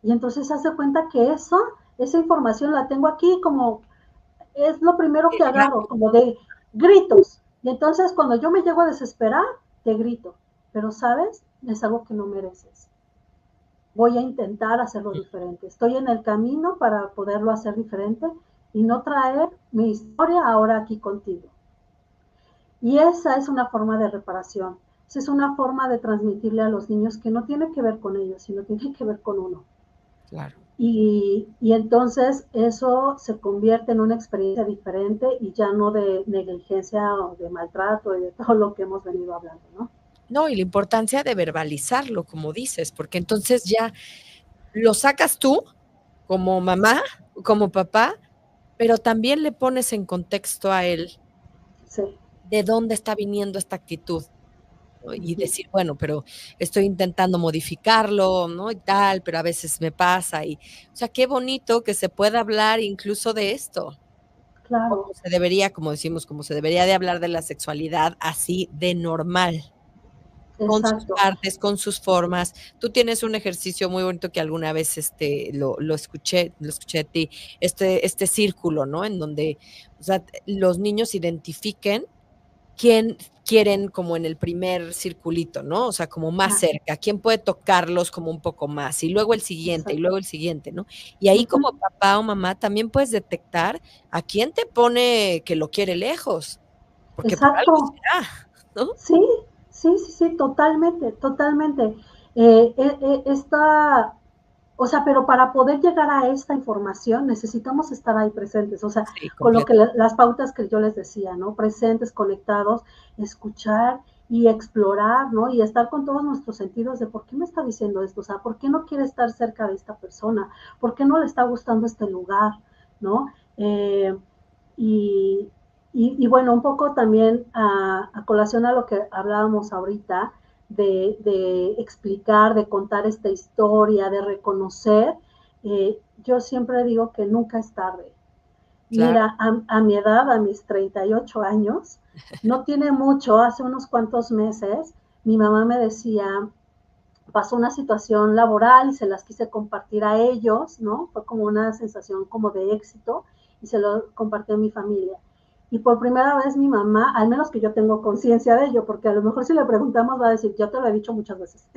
Y entonces hace cuenta que esa información la tengo aquí como, es lo primero que agarro, como de gritos. Y entonces cuando yo me llego a desesperar, te grito. Pero sabes, es algo que no mereces. Voy a intentar hacerlo diferente. Estoy en el camino para poderlo hacer diferente y no traer mi historia ahora aquí contigo. Y esa es una forma de reparación. Esa es una forma de transmitirle a los niños que no tiene que ver con ellos, sino tiene que ver con uno. Claro. Y entonces eso se convierte en una experiencia diferente y ya no de negligencia o de maltrato y de todo lo que hemos venido hablando, ¿no? No, y la importancia de verbalizarlo, como dices, porque entonces ya lo sacas tú como mamá, como papá, pero también le pones en contexto a él Sí. de dónde está viniendo esta actitud, ¿no? Y Uh-huh. decir, bueno, pero estoy intentando modificarlo, ¿no? Y tal, pero a veces me pasa. Y, o sea, qué bonito que se pueda hablar incluso de esto, como Claro. se debería, como decimos, como se debería de hablar de la sexualidad así de normal, con sus Exacto. partes, con sus formas. Tú tienes un ejercicio muy bonito que alguna vez lo escuché de ti, este círculo, ¿no? En donde, o sea, los niños identifiquen quién quieren como en el primer circulito, ¿no? O sea, como más cerca, quién puede tocarlos como un poco más, y luego el siguiente, y Exacto. luego el siguiente, ¿no? Y ahí como Uh-huh. papá o mamá también puedes detectar a quién te pone que lo quiere lejos, porque por algo Exacto. será, ¿no? Sí, sí, sí, sí, totalmente, totalmente. Esta, o sea, pero para poder llegar a esta información necesitamos estar ahí presentes, o sea, Sí, con lo que completamente. las pautas que yo les decía, ¿no? Presentes, conectados, escuchar y explorar, ¿no? Y estar con todos nuestros sentidos de por qué me está diciendo esto, o sea, por qué no quiere estar cerca de esta persona, por qué no le está gustando este lugar, ¿no? Y, y, bueno, un poco también a colación a lo que hablábamos ahorita, de explicar, de contar esta historia, de reconocer, yo siempre digo que nunca es tarde. Claro. Mira, a mi edad, a mis 38 años, no tiene mucho, hace unos cuantos meses, mi mamá me decía, pasó una situación laboral y se las quise compartir a ellos, ¿no? Fue como una sensación como de éxito y se lo compartí a mi familia. Y por primera vez mi mamá, al menos que yo tengo conciencia de ello, porque a lo mejor si le preguntamos va a decir, yo te lo he dicho muchas veces,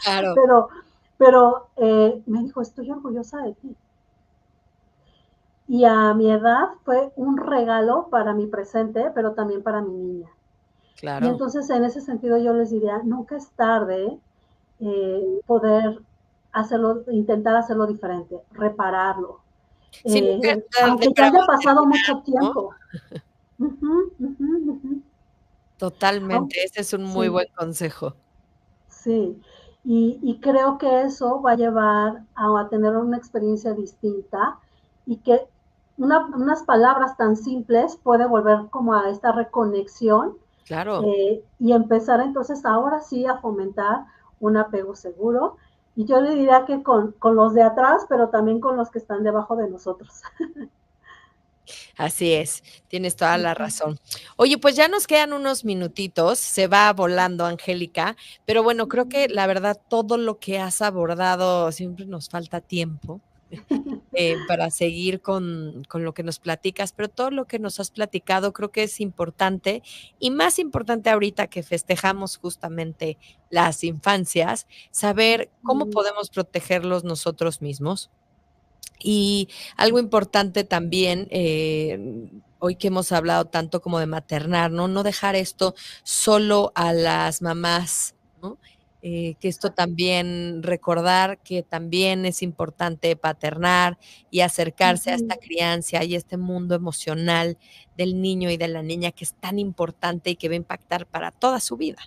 Claro. pero, me dijo, estoy orgullosa de ti. Y a mi edad fue un regalo para mi presente, pero también para mi niña. Y Claro. entonces en ese sentido yo les diría, nunca es tarde poder hacerlo, intentar hacerlo diferente, repararlo. Sí, nunca es tarde Aunque ya para haya pasado maternar, mucho ¿no? tiempo. Uh-huh, uh-huh, uh-huh. Totalmente, ese es un muy Sí, buen consejo. sí. Y creo que eso va a llevar a tener una experiencia distinta y que unas palabras tan simples puede volver como a esta reconexión Claro. y empezar entonces ahora sí a fomentar un apego seguro. Y yo le diría que con los de atrás, pero también con los que están debajo de nosotros. Así es, tienes toda la razón. Oye, pues ya nos quedan unos minutitos, se va volando, Angélica, pero bueno, creo que la verdad todo lo que has abordado, siempre nos falta tiempo para seguir con lo que nos platicas, pero todo lo que nos has platicado creo que es importante y más importante ahorita que festejamos justamente las infancias, saber cómo podemos protegerlos nosotros mismos. Y algo importante también, hoy que hemos hablado tanto como de maternar, ¿no? No dejar esto solo a las mamás, ¿no? Que esto también, recordar que también es importante paternar y acercarse a esta crianza y este mundo emocional del niño y de la niña que es tan importante y que va a impactar para toda su vida.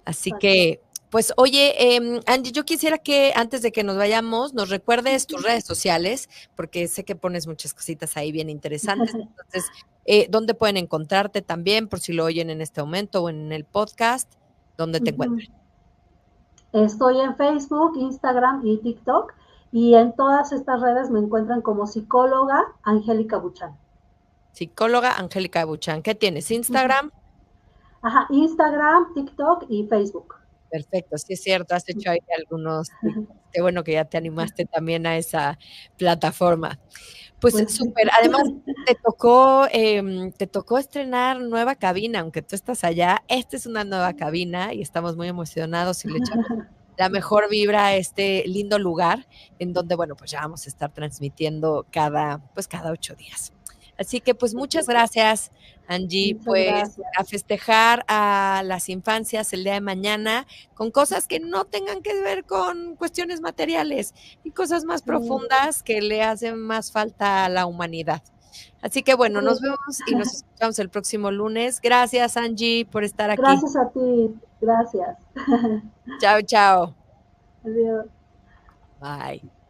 Así Exacto. que, pues, oye, Angie, yo quisiera que antes de que nos vayamos, nos recuerdes tus redes sociales, porque sé que pones muchas cositas ahí bien interesantes. Entonces, ¿dónde pueden encontrarte también, por si lo oyen en este momento o en el podcast? ¿Dónde te encuentran? Estoy en Facebook, Instagram y TikTok y en todas estas redes me encuentran como psicóloga Angélica Buchan. Psicóloga Angélica Buchan. ¿Qué tienes? ¿Instagram? Ajá, Instagram, TikTok y Facebook. Perfecto, sí es cierto, has hecho ahí algunos TikToks. Qué bueno que ya te animaste también a esa plataforma. Pues Pues sí. súper, además te tocó estrenar nueva cabina, aunque tú estás allá, esta es una nueva cabina y estamos muy emocionados y le echamos la mejor vibra a este lindo lugar en donde, bueno, pues ya vamos a estar transmitiendo cada 8 días. Así que pues muchas gracias, Angie, Muchas pues gracias. a festejar a las infancias el día de mañana con cosas que no tengan que ver con cuestiones materiales y cosas más Sí, profundas que le hacen más falta a la humanidad. Así que bueno, nos sí. vemos y nos escuchamos el próximo lunes. Gracias, Angie, por estar aquí. Gracias a ti. Gracias. Chao, chao. Adiós. Bye.